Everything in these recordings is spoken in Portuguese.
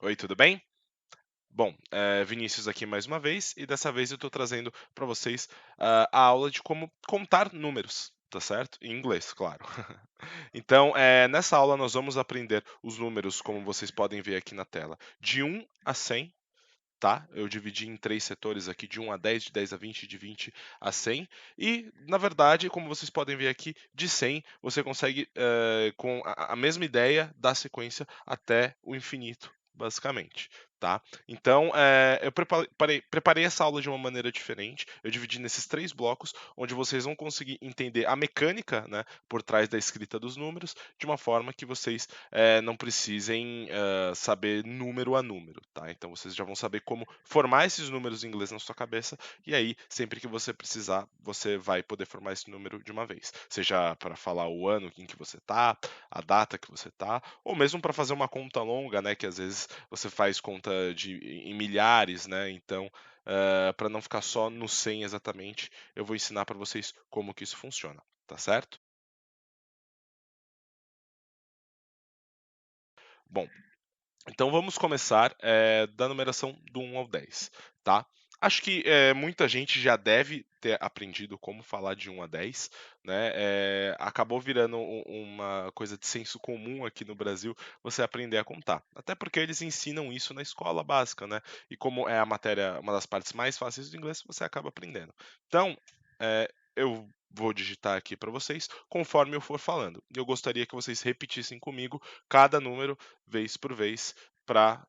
Oi, tudo bem? Bom, Vinícius aqui mais uma vez, e dessa vez eu estou trazendo para vocês a aula de como contar números, tá certo? Em inglês, claro. Então, nessa aula nós vamos aprender os números, como vocês podem ver aqui na tela, de 1 a 100, tá? Eu dividi em 3 setores aqui, de 1 a 10, de 10 a 20, de 20 a 100. E, na verdade, como vocês podem ver aqui, de 100 você consegue, com a mesma ideia, dar sequência até o infinito, basicamente, tá? Então, eu preparei essa aula de uma maneira diferente. Eu dividi nesses 3 blocos, onde vocês vão conseguir entender a mecânica, né, por trás da escrita dos números, de uma forma que vocês não precisem saber número a número, tá? Então vocês já vão saber como formar esses números em inglês na sua cabeça, e aí, sempre que você precisar, você vai poder formar esse número de uma vez. Seja para falar o ano em que você tá, a data que você tá, ou mesmo para fazer uma conta longa, né? Que às vezes você faz conta em milhares, né? Então, para não ficar só no 100 exatamente, eu vou ensinar para vocês como que isso funciona, tá certo? Bom, então vamos começar da numeração do 1 ao 10, tá? Acho que muita gente já deve ter aprendido como falar de 1 a 10, né? Acabou virando uma coisa de senso comum aqui no Brasil você aprender a contar. Até porque eles ensinam isso na escola básica, né? E como é a matéria, uma das partes mais fáceis do inglês, você acaba aprendendo. Então, eu vou digitar aqui para vocês conforme eu for falando. E eu gostaria que vocês repetissem comigo cada número vez por vez para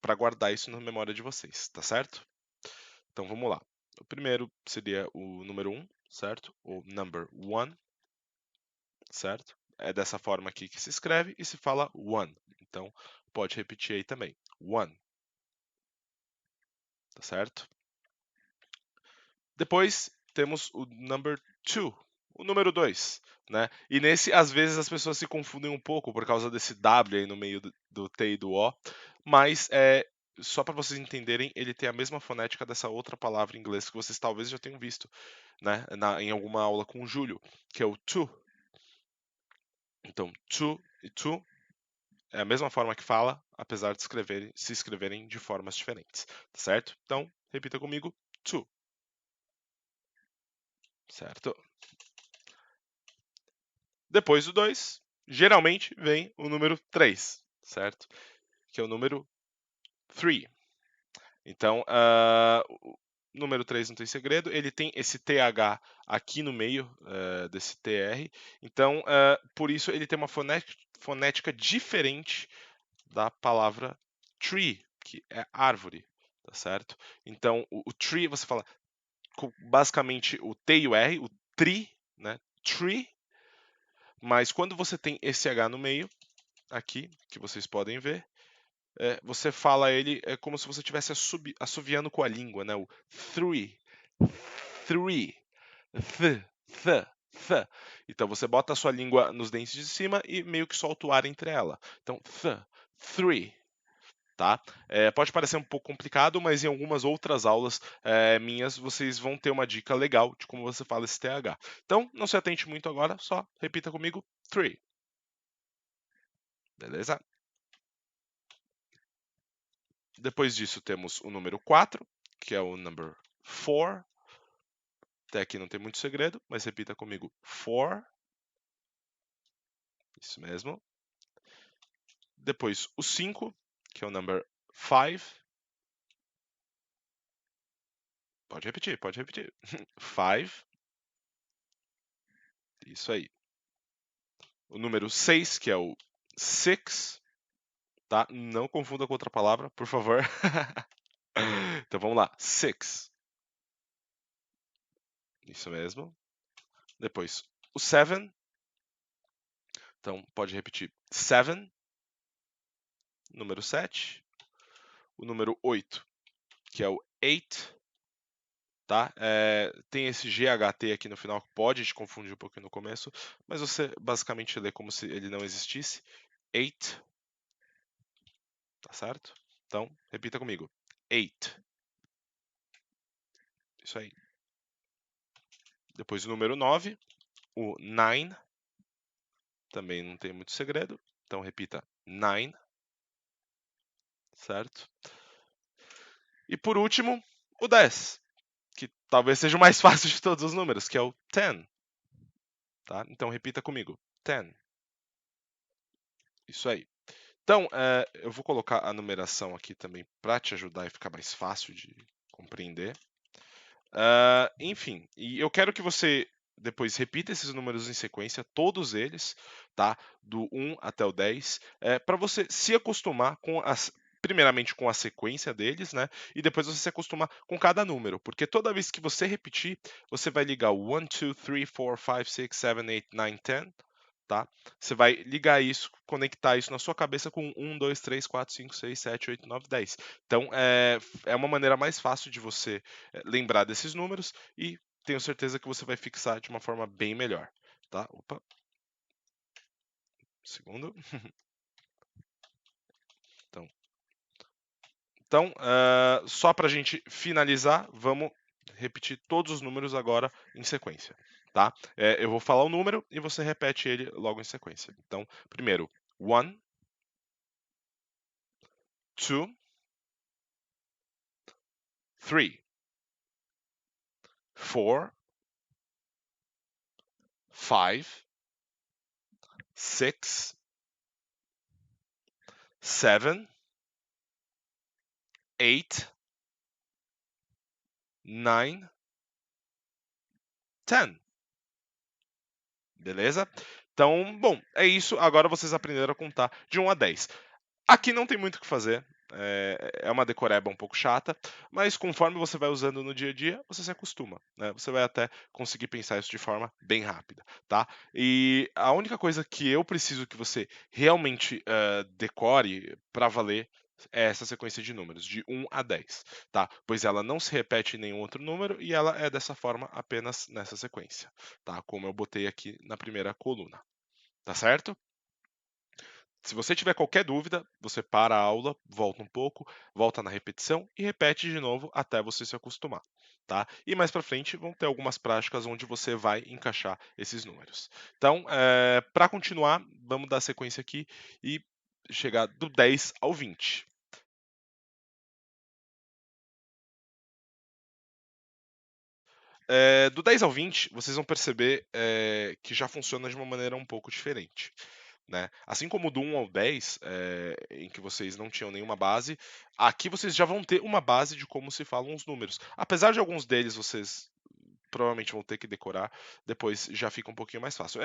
para guardar isso na memória de vocês, tá certo? Então vamos lá. O primeiro seria o número 1, certo? O number 1, certo? É dessa forma aqui que se escreve e se fala one. Então pode repetir aí também. One, tá certo? Depois temos o number 2, o número 2, né? E nesse, às vezes, as pessoas se confundem um pouco por causa desse W aí no meio do T e do O, mas só para vocês entenderem, ele tem a mesma fonética dessa outra palavra em inglês que vocês talvez já tenham visto, né? Em alguma aula com o Júlio, que é o to. Então, to e to é a mesma forma que fala, apesar de se escreverem de formas diferentes, tá certo? Então, repita comigo, to, certo? Depois do 2, geralmente vem o número 3, certo? Que é o número 3. Então, o número 3 não tem segredo, ele tem esse TH aqui no meio desse TR, então, por isso ele tem uma fonética diferente da palavra tree, que é árvore, tá certo? Então, o tree, você fala basicamente o T e o R, o tri, né? Tree, mas quando você tem esse H no meio, aqui, que vocês podem ver, você fala ele como se você estivesse assoviando com a língua, né? O three, three, th. Então você bota a sua língua nos dentes de cima e meio que solta o ar entre ela. Então, three, tá? Pode parecer um pouco complicado, mas em algumas outras aulas minhas vocês vão ter uma dica legal de como você fala esse TH. Então, não se atente muito agora, só repita comigo, three. Beleza? Depois disso temos o número 4, que é o number 4. Até aqui não tem muito segredo, mas repita comigo, 4. Isso mesmo. Depois o 5, que é o number 5. Pode repetir, pode repetir. 5. Isso aí. O número 6, que é o 6, tá? Não confunda com outra palavra, por favor. Então vamos lá, 6. Isso mesmo. Depois o 7. Então pode repetir, 7. Número 7. O número 8, que é o 8, tá? Tem esse GHT aqui no final que pode te confundir um pouquinho no começo, mas você basicamente lê como se ele não existisse. 8, tá certo? Então, repita comigo. 8. Isso aí. Depois o número 9, o 9. Também não tem muito segredo. Então, repita 9. certo? E por último, o 10, que talvez seja o mais fácil de todos os números, que é o 10, tá? Então repita comigo, 10. Isso aí. Então, eu vou colocar a numeração aqui também para te ajudar e ficar mais fácil de compreender. Enfim, e eu quero que você depois repita esses números em sequência, todos eles, tá? Do 1 até o 10, para você se acostumar com primeiramente com a sequência deles, né? E depois você se acostumar com cada número, porque toda vez que você repetir, você vai ligar o 1, 2, 3, 4, 5, 6, 7, 8, 9, 10, tá? Você vai ligar isso, conectar isso na sua cabeça com 1, 2, 3, 4, 5, 6, 7, 8, 9, 10. Então, é uma maneira mais fácil de você lembrar desses números e tenho certeza que você vai fixar de uma forma bem melhor, tá? Opa. Segundo. Então, só para a gente finalizar, vamos repetir todos os números agora em sequência, tá? Eu vou falar o número e você repete ele logo em sequência. Então, primeiro, 1, 2, 3, 4, 5, 6, 7, 8, 9, 10. Beleza? Então, bom, é isso. Agora vocês aprenderam a contar de 1 a 10. Aqui não tem muito o que fazer. É uma decoreba um pouco chata, mas conforme você vai usando no dia a dia, você se acostuma, né? Você vai até conseguir pensar isso de forma bem rápida, tá? E a única coisa que eu preciso que você realmente decore para valer é essa sequência de números, de 1 a 10, tá? Pois ela não se repete em nenhum outro número e ela é dessa forma apenas nessa sequência, tá? Como eu botei aqui na primeira coluna, tá certo? Se você tiver qualquer dúvida, você para a aula, volta um pouco, volta na repetição e repete de novo até você se acostumar, tá? E mais para frente vão ter algumas práticas onde você vai encaixar esses números. Então, para continuar, vamos dar sequência aqui e chegar do 10 ao 20. Do 10 ao 20, vocês vão perceber que já funciona de uma maneira um pouco diferente. Né? Assim como do 1 ao 10, em que vocês não tinham nenhuma base, aqui vocês já vão ter uma base de como se falam os números. Apesar de alguns deles vocês provavelmente vão ter que decorar, depois já fica um pouquinho mais fácil.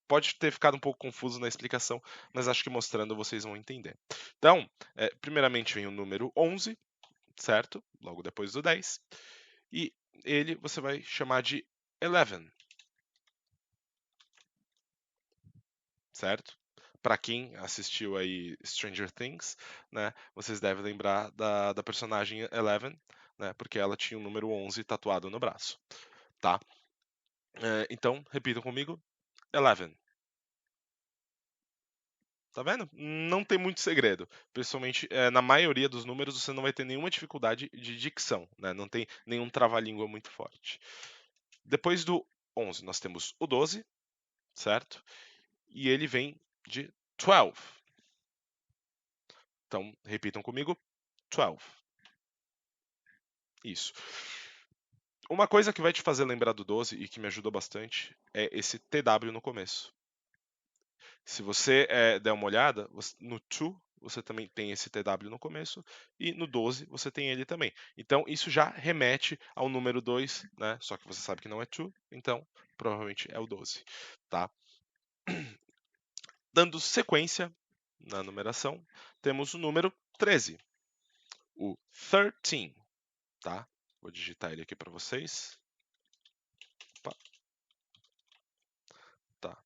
Pode ter ficado um pouco confuso na explicação, mas acho que mostrando vocês vão entender. Então, primeiramente vem o número 11, certo? Logo depois do 10. E ele você vai chamar de 11. Certo? Para quem assistiu aí Stranger Things, né, vocês devem lembrar da personagem Eleven, né, porque ela tinha o número 11 tatuado no braço, tá? Então, repitam comigo, 11. Tá vendo? Não tem muito segredo. Principalmente na maioria dos números você não vai ter nenhuma dificuldade de dicção, né? Não tem nenhum trava-língua muito forte. Depois do 11, nós temos o 12, certo? E ele vem de 12. Então, repitam comigo, 12. Isso. Uma coisa que vai te fazer lembrar do 12 e que me ajudou bastante é esse TW no começo. Se você der uma olhada, no to você também tem esse TW no começo e no 12 você tem ele também. Então isso já remete ao número 2, né? Só que você sabe que não é to, então provavelmente é o 12, tá? Dando sequência na numeração, temos o número 13, o 13, tá? Vou digitar ele aqui para vocês. Opa. Tá.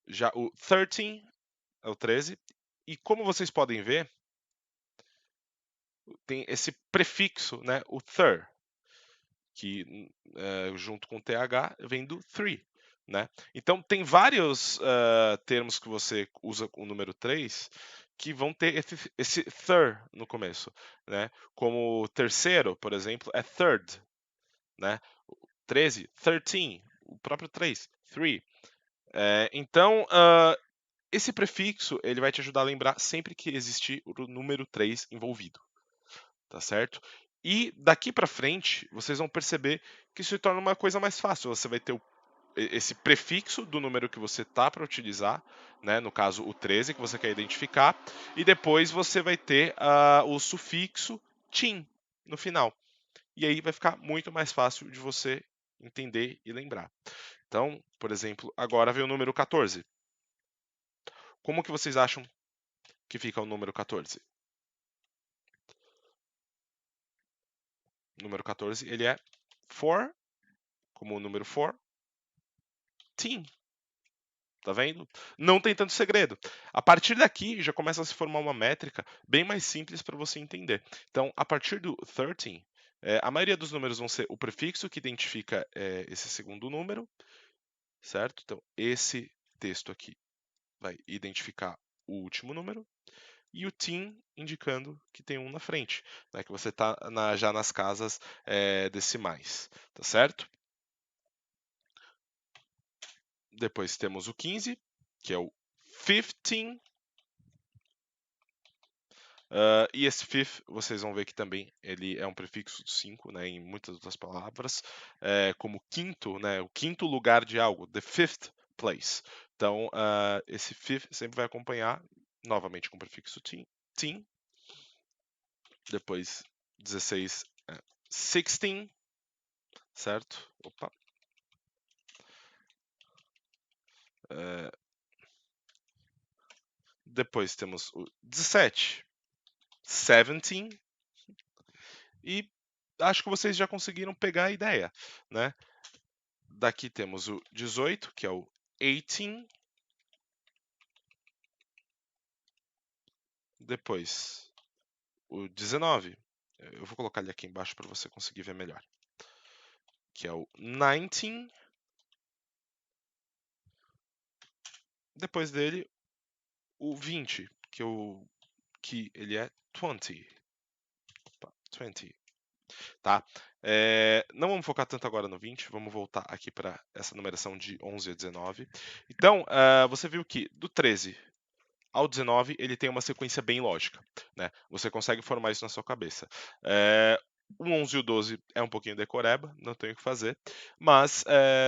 Já o 13 é o 13. E como vocês podem ver, tem esse prefixo, né, o thir, que junto com o TH vem do three. Né? Então, tem vários termos que você usa com o número 3 que vão ter esse thir no começo. Né? Como terceiro, por exemplo, é third. Né? 13, 13, o próprio 3, 3. Então, Esse prefixo, ele vai te ajudar a lembrar sempre que existir o número 3 envolvido, tá certo? E daqui para frente, vocês vão perceber que isso se torna uma coisa mais fácil. Você vai ter esse prefixo do número que você tá para utilizar, né? No caso, o 13 que você quer identificar, e depois você vai ter o sufixo tin no final. E aí vai ficar muito mais fácil de você entender e lembrar. Então, por exemplo, agora vem o número 14. Como que vocês acham que fica o número 14? O número 14, ele é for, como o número 4, team. Tá vendo? Não tem tanto segredo. A partir daqui já começa a se formar uma métrica bem mais simples para você entender. Então, a partir do 13, a maioria dos números vão ser o prefixo que identifica esse segundo número, certo? Então, esse texto aqui vai identificar o último número. E o team indicando que tem um na frente, né, que você está já nas casas decimais, tá certo? Depois temos o 15, que é o 15. E esse fifth, vocês vão ver que também ele é um prefixo de 5, né, em muitas outras palavras, como quinto, né, o quinto lugar de algo, the fifth place. Então, esse fifth sempre vai acompanhar, novamente com o prefixo team. Depois, 16, 16, certo? Opa. Depois temos o 17, 17, e acho que vocês já conseguiram pegar a ideia, né? Daqui temos o 18, que é o 18. Depois, o 19. Eu vou colocar ele aqui embaixo para você conseguir ver melhor. Que é o 19. Depois dele, o 20, que ele é 20. Opa, 20. Tá? Não vamos focar tanto agora no 20, vamos voltar aqui para essa numeração de 11 a 19. Então, você viu que do 13 ao 19 ele tem uma sequência bem lógica, né? Você consegue formar isso na sua cabeça. O 11 e o 12 é um pouquinho decoreba, não tenho o que fazer, mas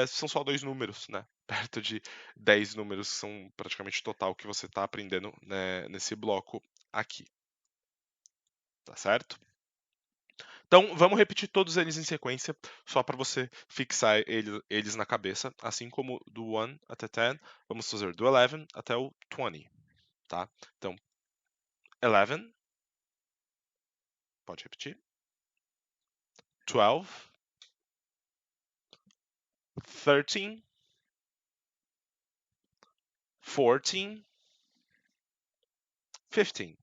são só 2 números, né? Perto de 10 números, são praticamente total que você está aprendendo, né, nesse bloco aqui. Tá certo? Então, vamos repetir todos eles em sequência, só para você fixar eles na cabeça. Assim como do 1 até 10, vamos fazer do 11 até o 20. Tá? Então, 11. Pode repetir. 12. 13. 14. 15.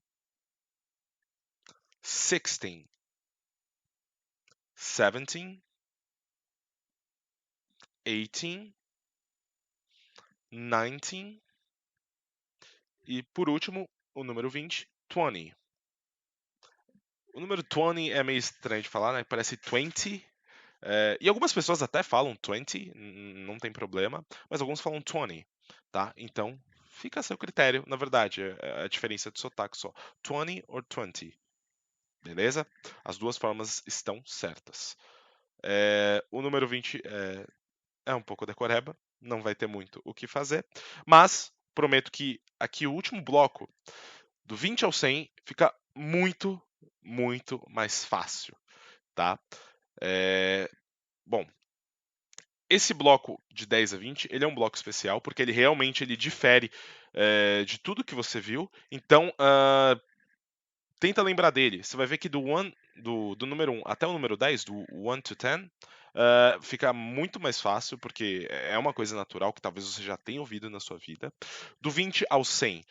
16. 17. 18. 19. E, por último, o número 20, 20. O número 20 é meio estranho de falar, né? Parece 20. E algumas pessoas até falam 20, não tem problema, mas alguns falam 20, tá? Então, fica a seu critério, na verdade, é a diferença de sotaque só. 20 ou 20, beleza? As duas formas estão certas. O número 20 é um pouco decoreba, não vai ter muito o que fazer, mas prometo que aqui o último bloco, do 20 ao 100, fica muito, muito mais fácil, tá? Bom, esse bloco de 10 a 20, ele é um bloco especial, porque ele realmente difere de tudo que você viu. Então, tenta lembrar dele. Você vai ver que do número 1 até o número 10, do 1 to 10, fica muito mais fácil, porque é uma coisa natural que talvez você já tenha ouvido na sua vida. Do 20 ao 100,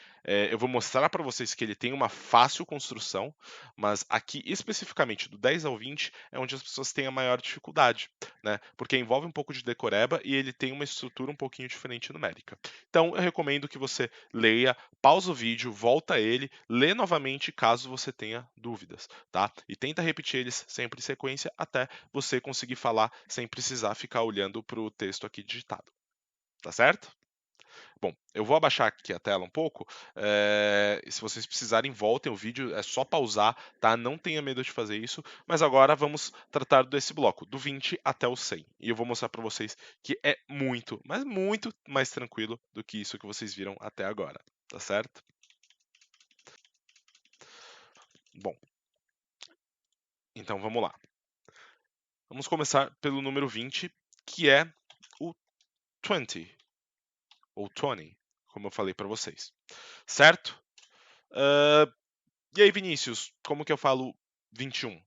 eu vou mostrar para vocês que ele tem uma fácil construção, mas aqui especificamente do 10 ao 20 é onde as pessoas têm a maior dificuldade, né? Porque envolve um pouco de decoreba e ele tem uma estrutura um pouquinho diferente numérica. Então eu recomendo que você leia, pausa o vídeo, volta a ele, lê novamente caso você tenha dúvidas, tá? E tenta repetir eles sempre em sequência até você conseguir falar sem precisar ficar olhando para o texto aqui digitado. Tá certo? Bom, eu vou abaixar aqui a tela um pouco. Se vocês precisarem, voltem o vídeo, é só pausar, tá? Não tenha medo de fazer isso. Mas agora vamos tratar desse bloco, do 20 até o 100. E eu vou mostrar para vocês que é muito, mas muito mais tranquilo do que isso que vocês viram até agora, tá certo? Bom, então vamos lá. Vamos começar pelo número 20, que é o 20, ou 20, como eu falei para vocês. Certo? E aí, Vinícius, como que eu falo 21,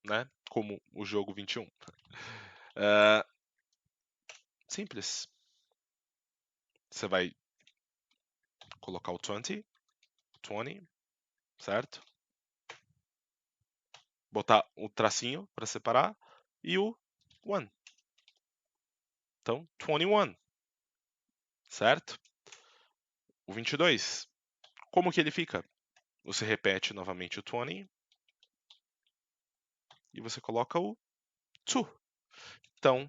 né? Como o jogo 21. Simples. Você vai colocar o 20, certo? Botar o tracinho para separar e o 1. Então, 21, certo? O 22, como que ele fica? Você repete novamente o 20 e você coloca o 2. Então,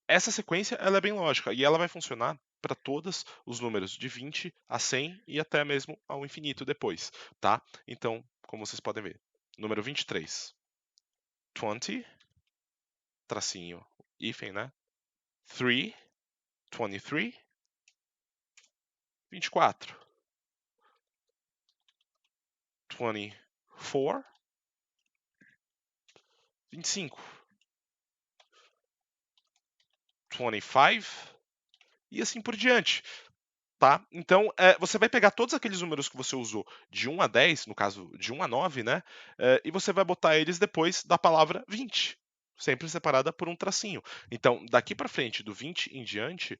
essa sequência ela é bem lógica e ela vai funcionar para todos os números de 20 a 100 e até mesmo ao infinito depois, tá? Então, como vocês podem ver, número 23, 20, tracinho, hífen, né? 3, 23, 24, 24, 25, 25 e assim por diante. Tá? Então, você vai pegar todos aqueles números que você usou de 1 a 10, no caso de 1 a 9, né? E você vai botar eles depois da palavra 20, sempre separada por um tracinho. Então, daqui para frente, do 20 em diante,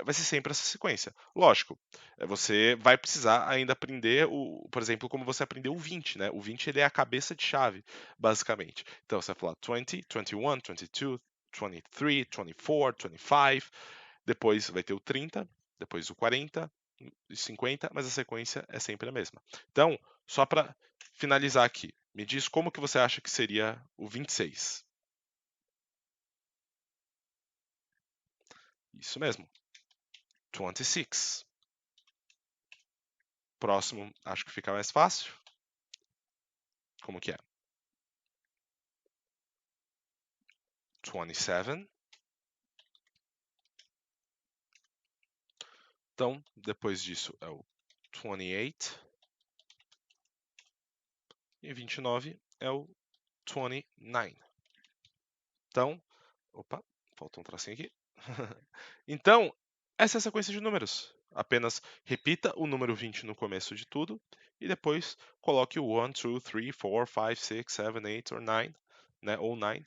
vai ser sempre essa sequência. Lógico, você vai precisar ainda aprender, por exemplo, como você aprendeu o 20, né? O 20 ele é a cabeça de chave, basicamente. Então, você vai falar 20, 21, 22, 23, 24, 25, depois vai ter o 30, depois o 40 e 50, mas a sequência é sempre a mesma. Então, só para finalizar aqui, me diz como que você acha que seria o 26. Isso mesmo, 26. Próximo, acho que fica mais fácil. Como que é? 27. Então, depois disso é o 28. E 29 é o 29. Então, opa, faltou um tracinho aqui. Então, essa é a sequência de números. Apenas repita o número 20 no começo de tudo e depois coloque o 1, 2, 3, 4, 5, 6, 7, 8 ou 9, né, ou 9,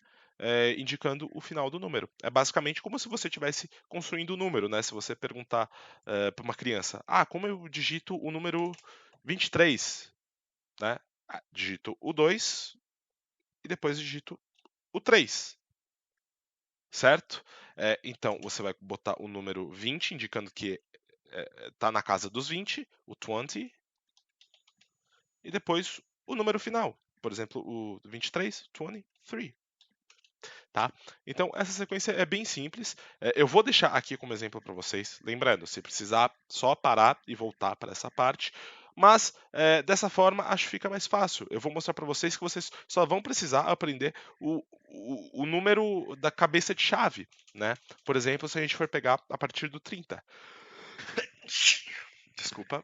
indicando o final do número. É basicamente como se você estivesse construindo o número, né? Se você perguntar para uma criança, como eu digito o número 23, né? Digito o 2 e depois digito o 3. Certo? Então, você vai botar o número 20, indicando que está na casa dos 20, o 20, e depois o número final. Por exemplo, o 23, 23. Tá? Então, essa sequência é bem simples. Eu vou deixar aqui como exemplo para vocês. Lembrando, se precisar, só parar e voltar para essa parte. Mas, dessa forma, acho que fica mais fácil. Eu vou mostrar para vocês que vocês só vão precisar aprender o número da cabeça de chave. Né? Por exemplo, se a gente for pegar a partir do 30. Desculpa.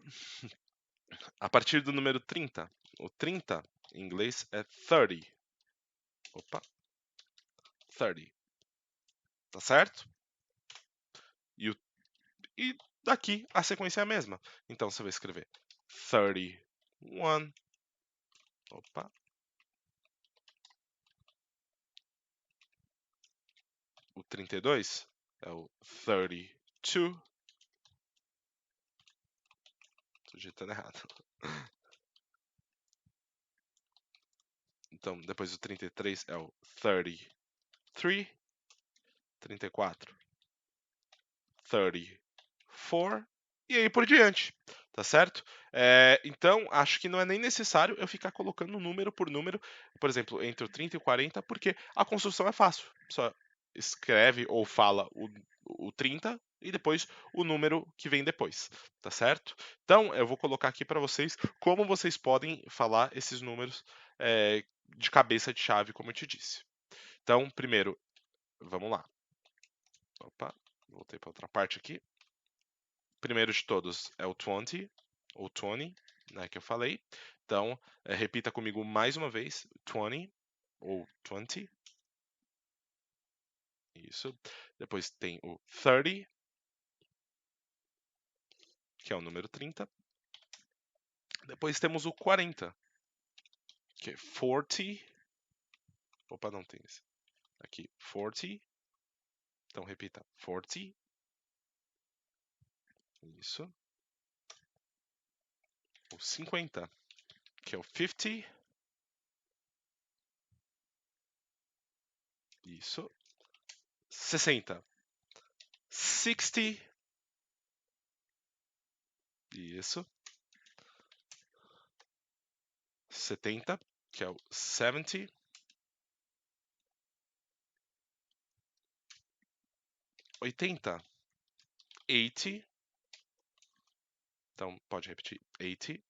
A partir do número 30. O 30, em inglês, é 30. Opa. 30. Tá certo? E daqui a sequência é a mesma. Então você vai escrever 31. Opa. O 32 é o 32. Tô digitando errado. Então, depois do 33 é o 33. 34. 34. E aí por diante. Tá certo? Então, acho que não é nem necessário eu ficar colocando número por número, por exemplo, entre o 30 e o 40, porque a construção é fácil. Só escreve ou fala o 30 e depois o número que vem depois, tá certo? Então, eu vou colocar aqui para vocês como vocês podem falar esses números de cabeça de chave, como eu te disse. Então, primeiro, vamos lá. Opa, voltei para outra parte aqui. Primeiro de todos é o 20, ou 20, né, que eu falei. Então, repita comigo mais uma vez, 20, ou 20. Isso. Depois tem o 30, que é o número 30. Depois temos o 40, que é 40. Opa, não tem esse. Aqui, 40. Então, repita, 40. Isso. O 50, que é o 50. Isso. 60. 60. Isso. 70, que é o 70. 80. 80. Então, pode repetir. 80.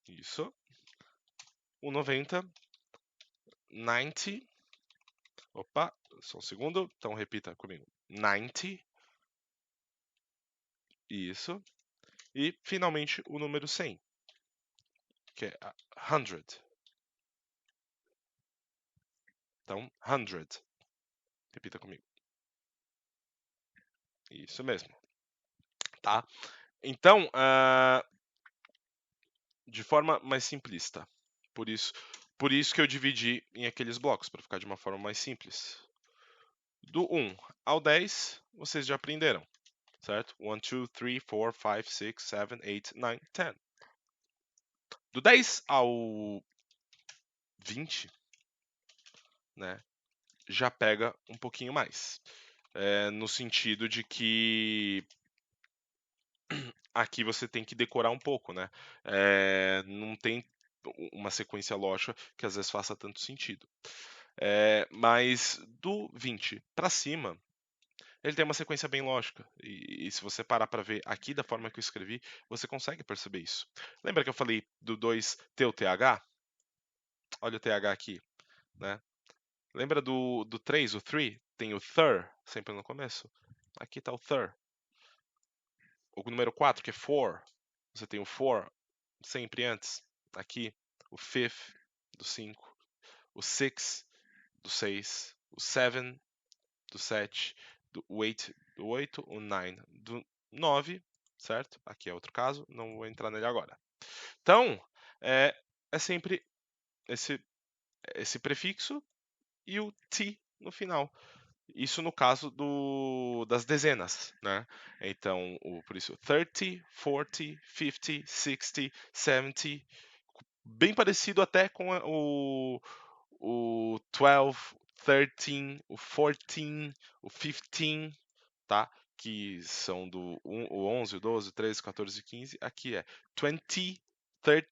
Isso. O 90. 90. Opa, só um segundo. Então, repita comigo. 90. Isso. E, finalmente, o número 100, que é 100. Então, 100. Repita comigo. Isso mesmo. Tá? Então, de forma mais simplista. Por isso que eu dividi em aqueles blocos, para ficar de uma forma mais simples. Do 1 ao 10, vocês já aprenderam, certo? 1, 2, 3, 4, 5, 6, 7, 8, 9, 10. Do 10 ao 20, né, já pega um pouquinho mais. No sentido de que aqui você tem que decorar um pouco, né? Não tem uma sequência lógica que às vezes faça tanto sentido. Mas do 20 para cima, ele tem uma sequência bem lógica. E se você parar para ver aqui da forma que eu escrevi, você consegue perceber isso. Lembra que eu falei do 2 ter o TH? Olha o TH aqui, né? Lembra do 3, o 3? Tem o thir, sempre no começo. Aqui está o thir. O número 4, que é for, você tem o for sempre antes. Aqui, o fifth, do 5. O six, do 6. O 7, do 7. O 8, do 8. O 9, do 9. Certo? Aqui é outro caso, não vou entrar nele agora. Então, é sempre esse prefixo e o t no final. Isso no caso das dezenas, né? Então, por isso, 30, 40, 50, 60, 70, bem parecido até com o 12, 13, o 14, o 15, tá? Que são o 11, o 12, o 13, 14 e 15. Aqui é 20, 30,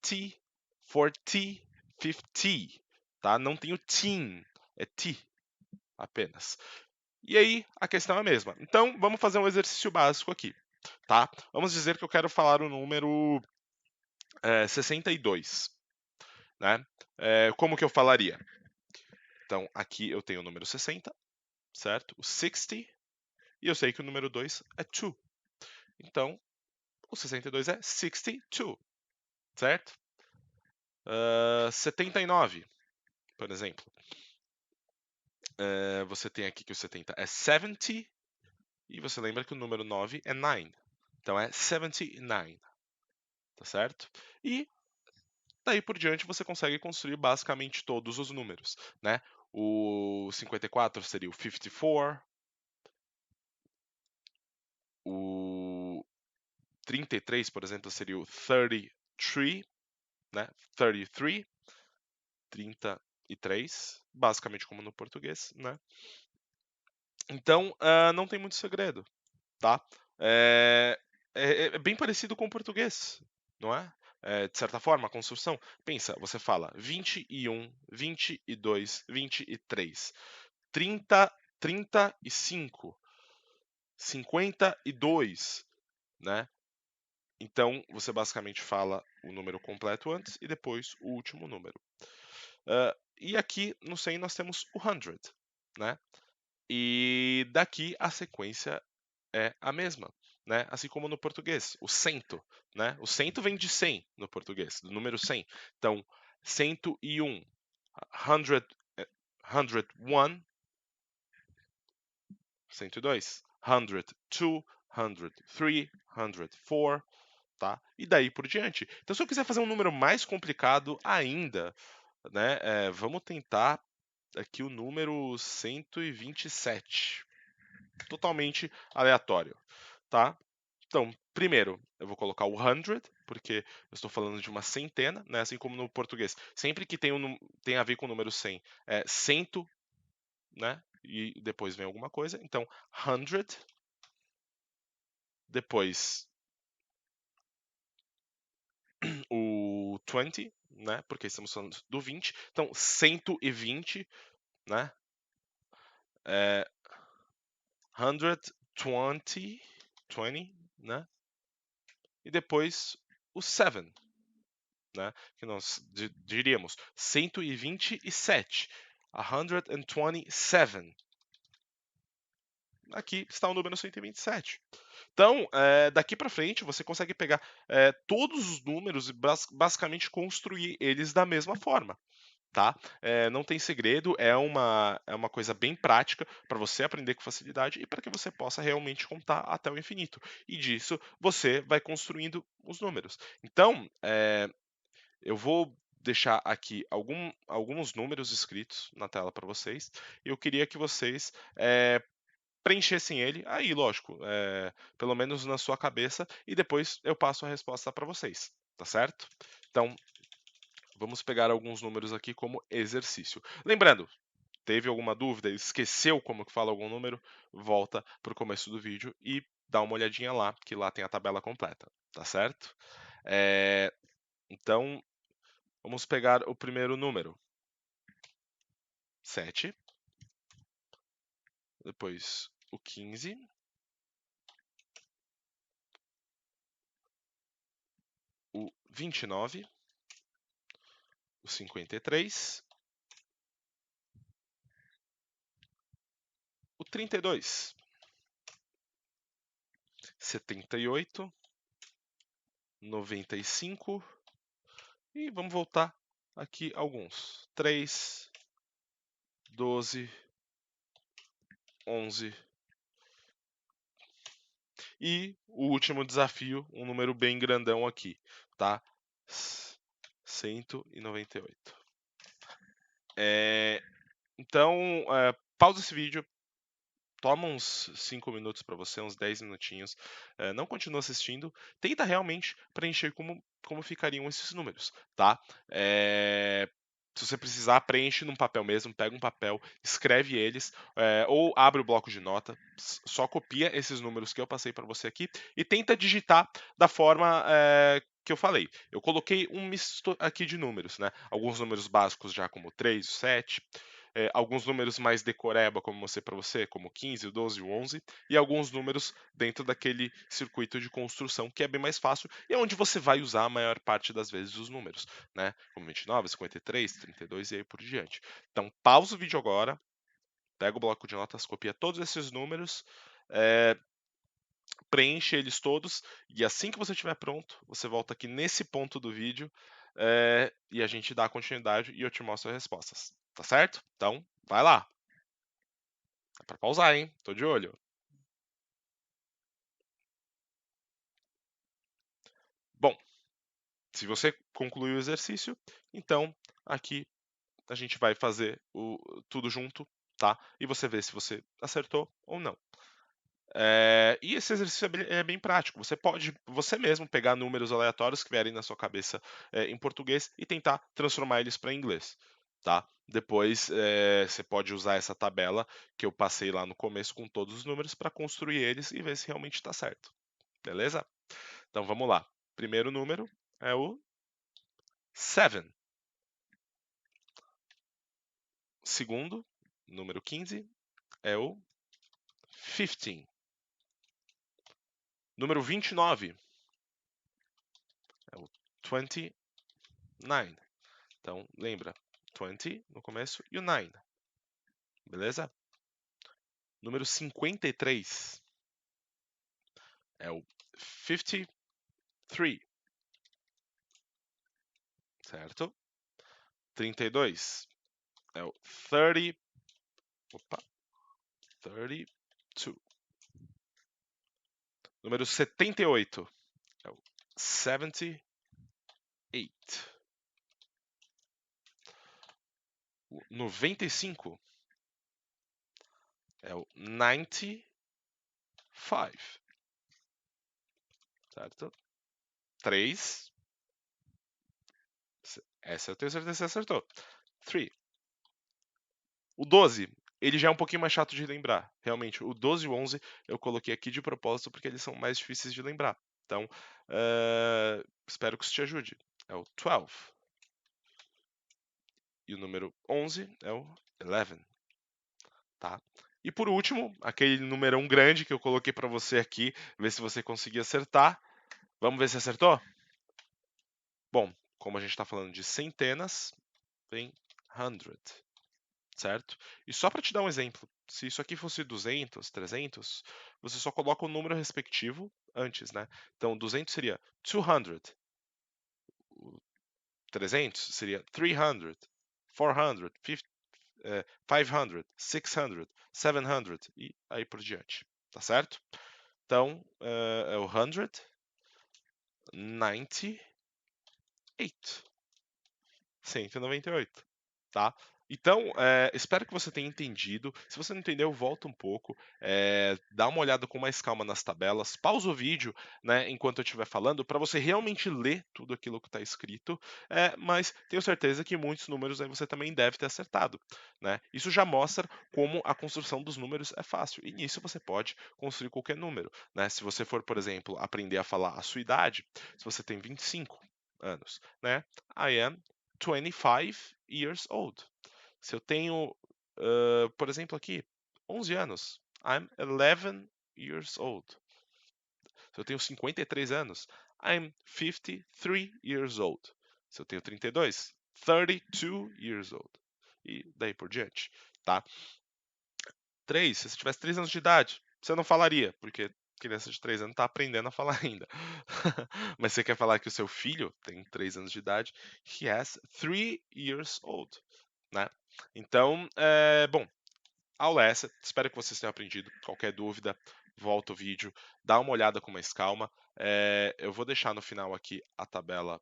40, 50, tá? Não tem o teen, é t apenas. E aí, a questão é a mesma. Então, vamos fazer um exercício básico aqui, tá? Vamos dizer que eu quero falar o número 62, né? Como que eu falaria? Então, aqui eu tenho o número 60, certo? O 60, e eu sei que o número 2 é 2. Então, o 62 é 62, certo? 79, por exemplo. Você tem aqui que o 70 é 70, e você lembra que o número 9 é 9. Então é 79, tá certo? E daí por diante você consegue construir basicamente todos os números, né? O 54 seria o 54, o 33, por exemplo, seria o 33, né? 33, 33, basicamente como no português, né? Então, não tem muito segredo, tá? É bem parecido com o português, não é? De certa forma, a construção. Pensa, você fala 21, 22, 23, 30 35, 52, né? Então, você basicamente fala o número completo antes e depois o último número. E aqui no 100 nós temos o 100, né? E daqui a sequência é a mesma, né? Assim como no português, o cento, né? O cento vem de 100 no português, do número 100. Então, 101, 101, 102, 102, 103, 104, tá? E daí por diante. Então, se eu quiser fazer um número mais complicado ainda, né? Vamos tentar aqui o número 127. Totalmente aleatório, tá? Então, primeiro, eu vou colocar o 100, porque eu estou falando de uma centena, né? Assim como no português. Sempre que tem a ver com o número 100, é cento, né? E depois vem alguma coisa. Então, 100. Depois, o 20, né? Porque estamos falando do 20. Então, 120, né? 120, 20, né? E depois o 7, né? Que nós diríamos 127. 127. Aqui está o número 127. Então, daqui para frente, você consegue pegar todos os números e basicamente construir eles da mesma forma. Tá? Não tem segredo, é uma coisa bem prática para você aprender com facilidade e para que você possa realmente contar até o infinito. E disso você vai construindo os números. Então, eu vou deixar aqui alguns números escritos na tela para vocês. Eu queria que vocês preenchessem ele, aí, lógico, pelo menos na sua cabeça, e depois eu passo a resposta para vocês, tá certo? Então, vamos pegar alguns números aqui como exercício. Lembrando, teve alguma dúvida, esqueceu como que fala algum número, volta para o começo do vídeo e dá uma olhadinha lá, que lá tem a tabela completa, tá certo? Então, vamos pegar o primeiro número, 7, depois o 15, o 29, o 53, o 32, 78, 95 e vamos voltar aqui alguns. 3, 12, 11 e o último desafio, um número bem grandão aqui, tá? 198. Então, pausa esse vídeo, toma uns 5 minutos para você, uns 10 minutinhos, não continua assistindo, tenta realmente preencher como ficariam esses números, tá? Se você precisar, preenche num papel mesmo, pega um papel, escreve eles, ou abre o bloco de nota, só copia esses números que eu passei para você aqui e tenta digitar da forma que eu falei. Eu coloquei um misto aqui de números, né? Alguns números básicos já como 3, 7, alguns números mais decoreba, como eu mostrei para você, como 15, o 12 e o 11, e alguns números dentro daquele circuito de construção que é bem mais fácil e é onde você vai usar a maior parte das vezes os números, né? Como 29, 53, 32 e aí por diante. Então, pausa o vídeo agora, pega o bloco de notas, copia todos esses números, preenche eles todos e assim que você estiver pronto, você volta aqui nesse ponto do vídeo e a gente dá continuidade e eu te mostro as respostas, tá certo? Então, vai lá. É pra pausar, hein? Tô de olho. Bom, se você concluiu o exercício, então aqui a gente vai fazer tudo junto, tá? E você vê se você acertou ou não. E esse exercício é bem prático. Você pode você mesmo pegar números aleatórios que vierem na sua cabeça em português e tentar transformar eles para inglês, tá? Depois você pode usar essa tabela que eu passei lá no começo com todos os números para construir eles e ver se realmente está certo. Beleza? Então vamos lá. Primeiro número é o 7. Segundo, número 15, é o 15. Número 29 é o 29. Então, lembra, 20 no começo e o 9. Beleza? Número 53 é o 53. Certo? 32 é o 30. Opa! 32. Número 78 é o 78. O 95 é o 95. Certo? 3. Essa eu tenho certeza que você acertou. 3. O 12, ele já é um pouquinho mais chato de lembrar. Realmente, o 12 e o 11 eu coloquei aqui de propósito porque eles são mais difíceis de lembrar. Então, espero que isso te ajude. É o 12. E o número 11 é o 11. Tá? E por último, aquele numerão grande que eu coloquei para você aqui, ver se você conseguir acertar. Vamos ver se acertou? Bom, como a gente está falando de centenas, vem 100. Certo? E só para te dar um exemplo, se isso aqui fosse 200, 300, você só coloca o número respectivo antes, né? Então, 200 seria 200. 300 seria 300, 400, 500, 600, 700 e aí por diante, tá certo? Então, é o 198. 198, tá? Então, espero que você tenha entendido. Se você não entendeu, volta um pouco, dá uma olhada com mais calma nas tabelas, pausa o vídeo, né, enquanto eu estiver falando, para você realmente ler tudo aquilo que está escrito. Mas tenho certeza que muitos números aí você também deve ter acertado, né? Isso já mostra como a construção dos números é fácil. E nisso você pode construir qualquer número, né? Se você for, por exemplo, aprender a falar a sua idade, se você tem 25 anos, né? I am 25 years old. Se eu tenho, por exemplo, aqui, 11 anos, I'm 11 years old. Se eu tenho 53 anos, I'm 53 years old. Se eu tenho 32, 32 years old. E daí por diante, tá? 3, se você tivesse 3 anos de idade, você não falaria, porque criança de 3 anos está aprendendo a falar ainda. Mas você quer falar que o seu filho tem 3 anos de idade, he has 3 years old, né? Então, bom, aula é essa. Espero que vocês tenham aprendido. Qualquer dúvida, volta o vídeo, dá uma olhada com mais calma. Eu vou deixar no final aqui a tabela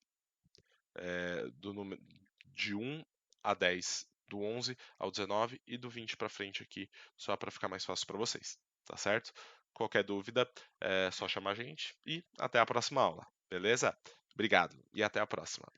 do número de 1 a 10, do 11 ao 19 e do 20 para frente aqui, só para ficar mais fácil para vocês, tá certo? Qualquer dúvida, é só chamar a gente e até a próxima aula, beleza? Obrigado e até a próxima.